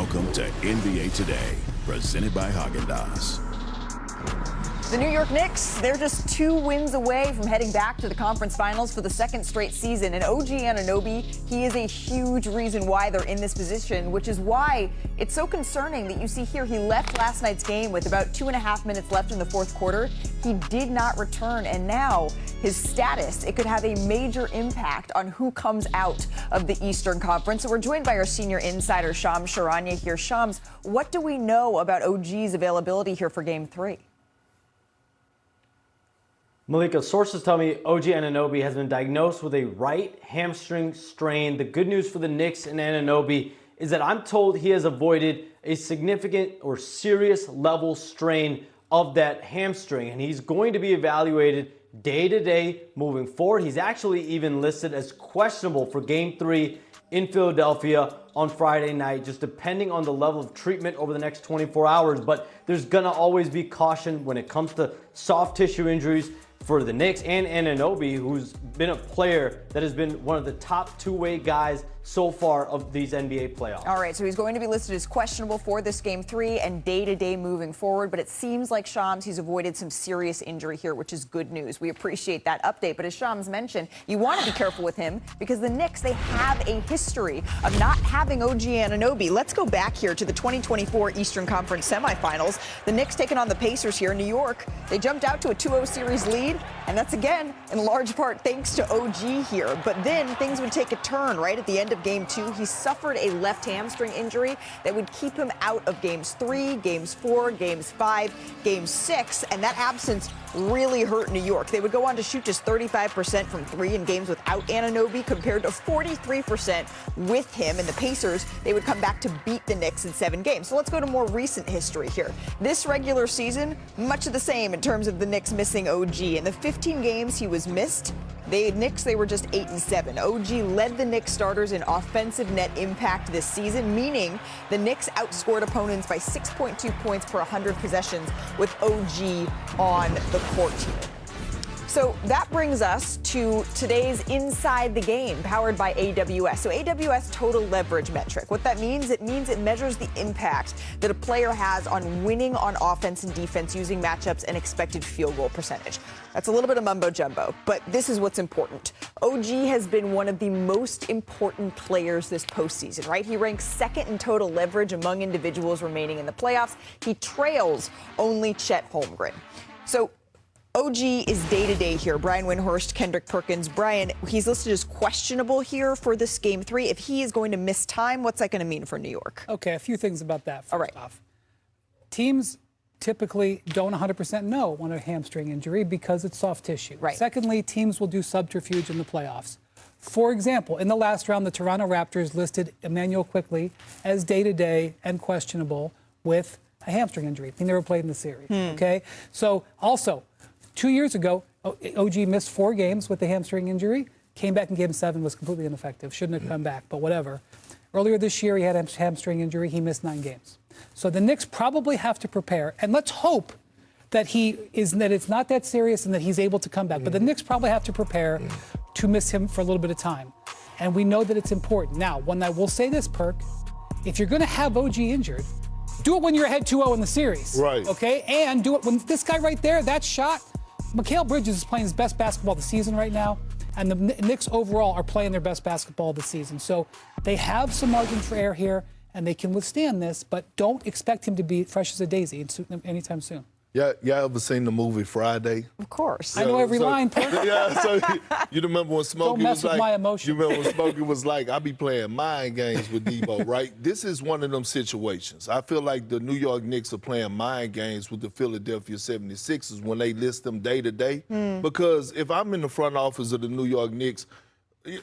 Welcome to NBA Today, presented by Häagen-Dazs. The New York Knicks, they're just 2 wins away from heading back to the conference finals for the 2nd straight season. And OG Anunoby, he is a huge reason why they're in this position, which is why it's so concerning that you see here he left last night's game with about 2.5 minutes left in the 4th quarter. He did not return, and now his status, it could have a major impact on who comes out of the Eastern Conference. So we're joined by our senior insider, Shams Charania here. Shams, what do we know about OG's availability here for Game 3? Malika, sources tell me OG Anunoby has been diagnosed with a right hamstring strain. The good news for the Knicks and Anunoby is that I'm told he has avoided a significant or serious level strain of that hamstring, and he's going to be evaluated day to day moving forward. He's actually even listed as questionable for Game 3 in Philadelphia on Friday night, just depending on the level of treatment over the next 24 hours. But there's going to always be caution when it comes to soft tissue injuries for the Knicks and Anunoby, who's been a player that has been one of the top two-way guys so far of these NBA playoffs. All right, so he's going to be listed as questionable for this Game 3 and day-to-day moving forward, but it seems like Shams, he's avoided some serious injury here, which is good news. We appreciate that update, but as Shams mentioned, you want to be careful with him because the Knicks, they have a history of not having OG Anunoby. Let's go back here to the 2024 Eastern Conference semifinals. The Knicks taking on the Pacers here in New York. They jumped out to a 2-0 series lead, and that's, again, in large part thanks to OG here. But then things would take a turn right at the end of Game 2. He suffered a left hamstring injury that would keep him out of Games 3, Games 4, Games 5, Game 6, and that absence really hurt New York. They would go on to shoot just 35% from 3 in games without Anunoby compared to 43% with him. And the Pacers, they would come back to beat the Knicks in 7 games. So let's go to more recent history here. This regular season, much of the same in terms of the Knicks missing OG. In the 15 games he was missed, the Knicks, they were just 8-7. OG led the Knicks starters in offensive net impact this season, meaning the Knicks outscored opponents by 6.2 points per 100 possessions with OG on the court here. So that brings us to today's Inside the Game, powered by AWS. So AWS total leverage metric. What that means, it measures the impact that a player has on winning on offense and defense using matchups and expected field goal percentage. That's a little bit of mumbo jumbo, but this is what's important. OG has been one of the most important players this postseason, right? He ranks 2nd in total leverage among individuals remaining in the playoffs. He trails only Chet Holmgren. So OG is day-to-day here. Brian Windhorst, Kendrick Perkins. Brian, he's listed as questionable here for this Game 3. If he is going to miss time, what's that going to mean for New York? Okay, a few things about that. First off, teams typically don't 100% know when a hamstring injury because it's soft tissue. Right. Secondly, teams will do subterfuge in the playoffs. For example, in the last round, the Toronto Raptors listed Emmanuel Quickley as day-to-day and questionable with a hamstring injury. He never played in the series, okay? So also, 2 years ago, OG missed 4 games with a hamstring injury, came back in Game 7, was completely ineffective, shouldn't have come back, but whatever. Earlier this year, he had a hamstring injury, he missed 9 games. So the Knicks probably have to prepare, and let's hope that that it's not that serious and that he's able to come back. But the Knicks probably have to prepare to miss him for a little bit of time. And we know that it's important. Now, when I will say this, Perk, if you're going to have OG injured, do it when you're ahead 2-0 in the series. Right. Okay? And do it when this guy right there, that shot, Mikal Bridges is playing his best basketball of the season right now, and the Knicks overall are playing their best basketball of the season. So they have some margin for error here, and they can withstand this, but don't expect him to be fresh as a daisy anytime soon. Yeah, y'all ever seen the movie Friday? Of course. I know every line, Perk. Yeah, so you remember when Smokey Don't mess was with like, my emotions. You remember when Smokey was like, I be playing mind games with Debo, right? This is one of them situations. I feel like the New York Knicks are playing mind games with the Philadelphia 76ers when they list them day to day. Because if I'm in the front office of the New York Knicks,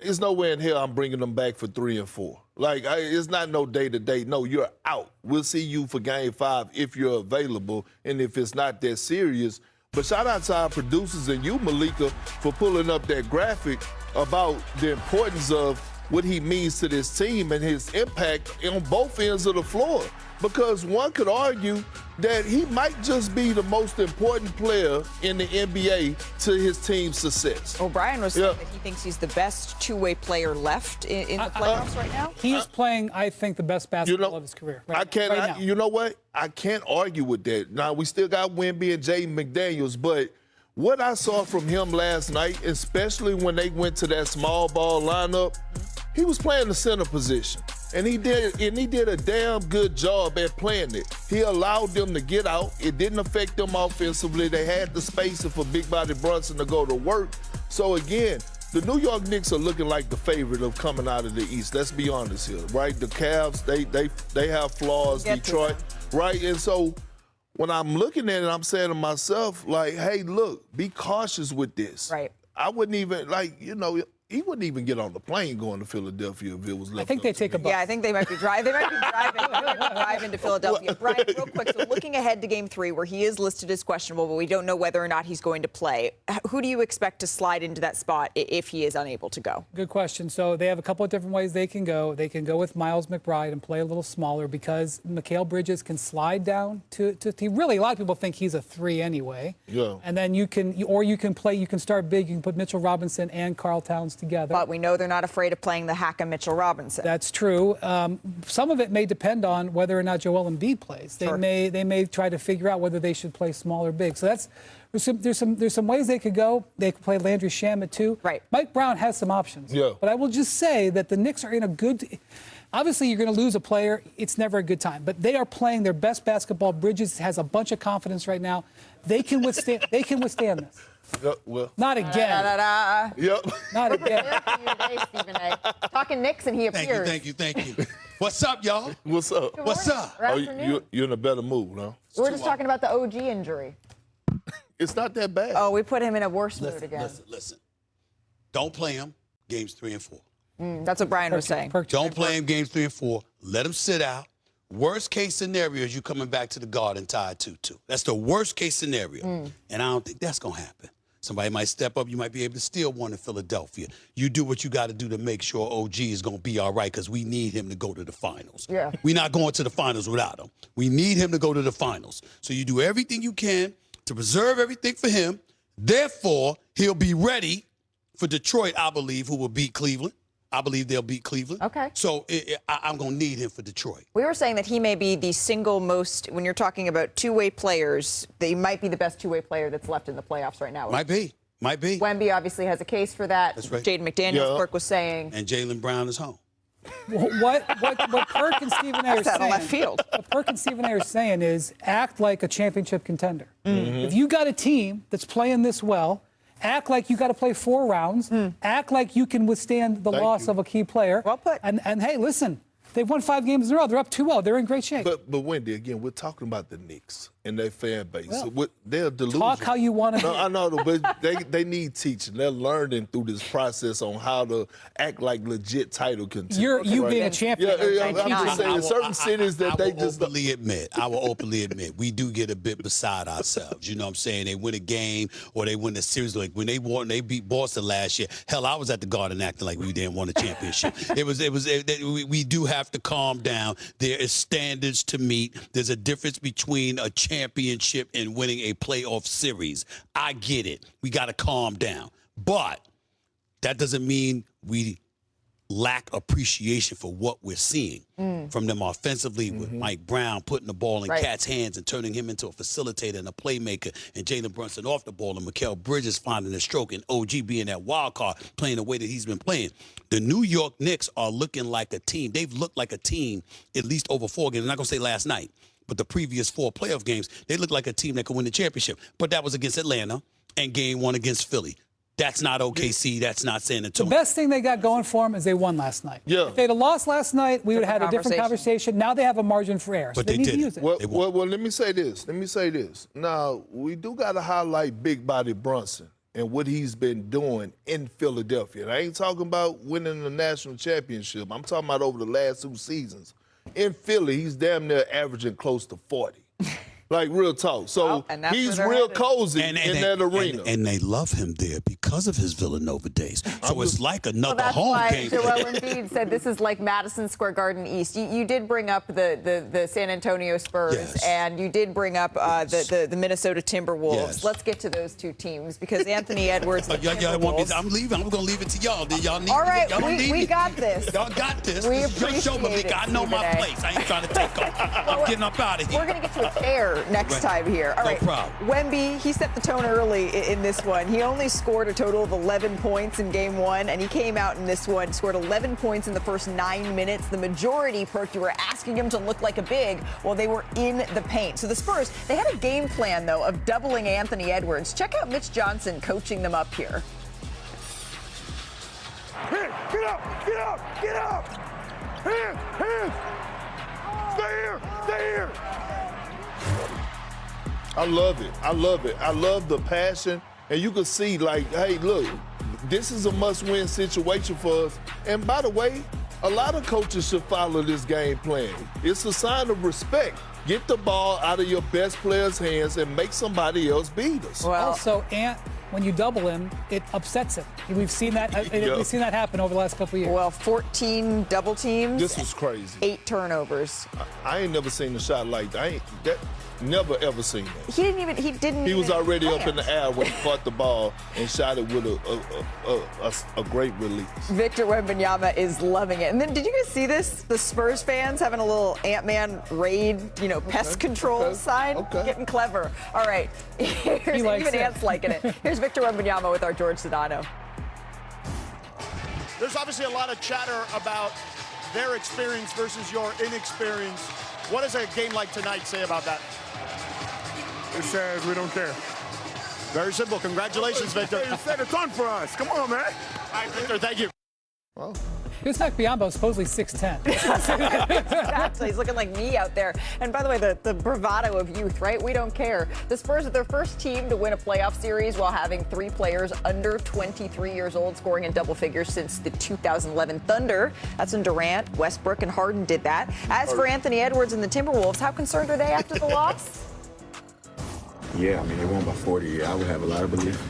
there's no way in hell I'm bringing them back for 3 and 4. Like, it's not no day-to-day. No, you're out. We'll see you for Game 5 if you're available and if it's not that serious. But shout out to our producers and you, Malika, for pulling up that graphic about the importance of what he means to this team and his impact on both ends of the floor. Because one could argue that he might just be the most important player in the NBA to his team's success. O'Brien was saying that he thinks he's the best two-way player left in the playoffs right now. He's playing, I think, the best basketball of his career. Right now. You know what? I can't argue with that. Now, we still got Wemby and Jaden McDaniels, but what I saw from him last night, especially when they went to that small ball lineup, he was playing the center position. And he did a damn good job at playing it. He allowed them to get out. It didn't affect them offensively. They had the space for Big Body Brunson to go to work. So again, the New York Knicks are looking like the favorite of coming out of the East. Let's be honest here, right? The Cavs, they have flaws. Detroit, right? And so when I'm looking at it, I'm saying to myself, like, hey, look, be cautious with this. Right. I wouldn't even, he wouldn't even get on the plane going to Philadelphia if it was left. I think they take a bus. Yeah, I think they might be driving. They might be driving to Philadelphia. Brian, real quick. So looking ahead to Game 3, where he is listed as questionable, but we don't know whether or not he's going to play. Who do you expect to slide into that spot if he is unable to go? Good question. So they have a couple of different ways they can go. They can go with Miles McBride and play a little smaller because Mikal Bridges can slide down to really, a lot of people think he's a 3 anyway. Yeah. And then you can start big. You can put Mitchell Robinson and Karl Towns together. But we know they're not afraid of playing the hack of Mitchell Robinson. That's true. Some of it may depend on whether or not Joel Embiid plays. They may try to figure out whether they should play small or big. So there's some ways they could go. They could play Landry Shamet too. Right. Mike Brown has some options. Yeah. But I will just say that the Knicks are in a good. Obviously, you're going to lose a player. It's never a good time. But they are playing their best basketball. Bridges has a bunch of confidence right now. They can withstand. They can withstand this. Well, not again. Yep. Not again. Stephen A. Talking Knicks, and he appears. Thank you. What's up, y'all? What's up? What's up? You're in a better mood, huh? We're just talking about the OG injury. It's not that bad. Oh, we put him in a worse mood again. Listen. Don't play him games 3 and 4. That's what Brian was saying. Don't play him games 3 and 4. Let him sit out. Worst case scenario is you coming back to the Garden tied 2-2. That's the worst case scenario. And I don't think that's going to happen. Somebody might step up. You might be able to steal one in Philadelphia. You do what you got to do to make sure OG is going to be all right because we need him to go to the finals. Yeah. We're not going to the finals without him. We need him to go to the finals. So you do everything you can to preserve everything for him. Therefore, he'll be ready for Detroit, I believe, who will beat Cleveland. I believe they'll beat Cleveland. Okay. So I'm going to need him for Detroit. We were saying that he may be the single most, when you're talking about two-way players, that he might be the best two-way player that's left in the playoffs right now. Might be. Wemby obviously has a case for that. That's right. Jaden McDaniels, Kirk was saying. And Jalen Brown is home. What Kirk and Stephen A. are saying, left field. What Kirk and Stephen A. are saying is act like a championship contender. If you got a team that's playing this well, act like you got to play 4 rounds. Act like you can withstand the loss of a key player. Well put. And hey, listen, they've won 5 games in a row. They're up 2-0. They're in great shape. But Wendy, again, we're talking about the Knicks and their fan base. Well, they're delusional. Talk how you want to. No, I know, but they need teaching. They're learning through this process on how to act like legit title contenders. You being a champion. I'm just saying, certain cities that they just. I will openly admit, we do get a bit beside ourselves. You know what I'm saying? They win a game or they win a series. Like when they beat Boston last year. Hell, I was at the Garden acting like we didn't win a championship. We do have to calm down. There is standards to meet. There's a difference between a championship and winning a playoff series. I get it. We got to calm down. But that doesn't mean we lack appreciation for what we're seeing from them offensively with Mike Brown putting the ball in Cat's hands and turning him into a facilitator and a playmaker, and Jalen Brunson off the ball, and Mikal Bridges finding a stroke, and OG being that wild card playing the way that he's been playing. The New York Knicks are looking like a team. They've looked like a team at least over 4 games. I'm not going to say last night, but the previous 4 playoff games, they look like a team that could win the championship. But that was against Atlanta and game 1 against Philly. That's not OKC. That's not San Antonio. The best thing they got going for them is they won last night. Yeah. If they'd have lost last night, we would have had a different conversation. Now they have a margin for error. But so they need to use it. Well, let me say this. Now, we do got to highlight Big Body Brunson and what he's been doing in Philadelphia. And I ain't talking about winning the national championship. I'm talking about over the last 2 seasons. In Philly, he's damn near averaging close to 40. Like, real talk. So Well, and that's he's where they're real headed. cozy in that arena. And they love him there because of his Villanova days. So it's like another That's home why game. Joel Embiid said this is like Madison Square Garden East. You did bring up the San Antonio Spurs, Yes. and you did bring up the Minnesota Timberwolves. Yes. Let's get to those two teams because Anthony Edwards and the Y'all want me Timberwolves. I'm leaving. I'm going to leave it to y'all. Y'all need All right, y'all don't need we me. got this. Y'all got this. We This is your show, appreciate Malika. it, I know my Stephen A. place. I ain't trying to take off. I'm getting up out of here. We're going to get to a fair next Right. time here. All No right. problem. Wemby, he set the tone early in this one. He only scored a total of 11 points in game one, and he came out in this one, scored 11 points in the first 9 minutes. The majority, Perk, you were asking him to look like a big while they were in the paint. So the Spurs, they had a game plan, though, of doubling Anthony Edwards. Check out Mitch Johnson coaching them up here. Hands, get up, get up, get up. Hands, hands. Stay here, stay here. I love it. I love it. I love the passion. And you can see, like, hey, look, this is a must-win situation for us. And by the way, a lot of coaches should follow this game plan. It's a sign of respect. Get the ball out of your best player's hands and make somebody else beat us. Well, Also, when you double him, it upsets him. We've seen that. We've seen that happen over the last couple of years. well, 14 double teams. This was crazy. 8 turnovers. I ain't never seen a shot like that. Never ever seen that. He didn't. He was even already up in plan. the air when he caught the ball and shot it with a great release. Victor Wembanyama is loving it. And then, did you guys see this? The Spurs fans having a little Ant-Man raid, pest control sign. Okay. Getting clever. All right. Here's likes even it. Ant's liking it. Here's Victor Wembanyama with our George Sedano. There's obviously a lot of chatter about their experience versus your inexperience. What does a game like tonight say about that? It says we don't care. Very simple. Congratulations, Victor. You set a ton for us. Come on, man. All right, Victor, thank you. Isaac Biyombo supposedly 6'10". Exactly. He's looking like me out there. And by the way, the bravado of youth, right? We don't care. The Spurs are their first team to win a playoff series while having 3 players under 23 years old scoring in double figures since the 2011 Thunder. That's when Durant, Westbrook, and Harden did that. As for Anthony Edwards and the Timberwolves, how concerned are they after the loss? Yeah, I mean, they won by 40. I would have a lot of belief.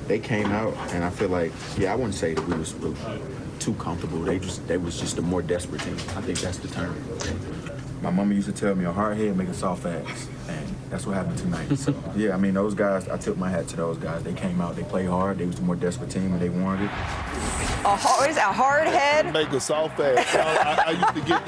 They came out, and I feel like, I wouldn't say that we was really too comfortable. They was just a more desperate team. I think that's the term. My mama used to tell me a hard head make a soft ass, and that's what happened tonight. So, I mean, those guys, I took my hat to those guys. They came out, they played hard. They was the more desperate team, and they wanted it. A hard head. Make a soft ass. I used to get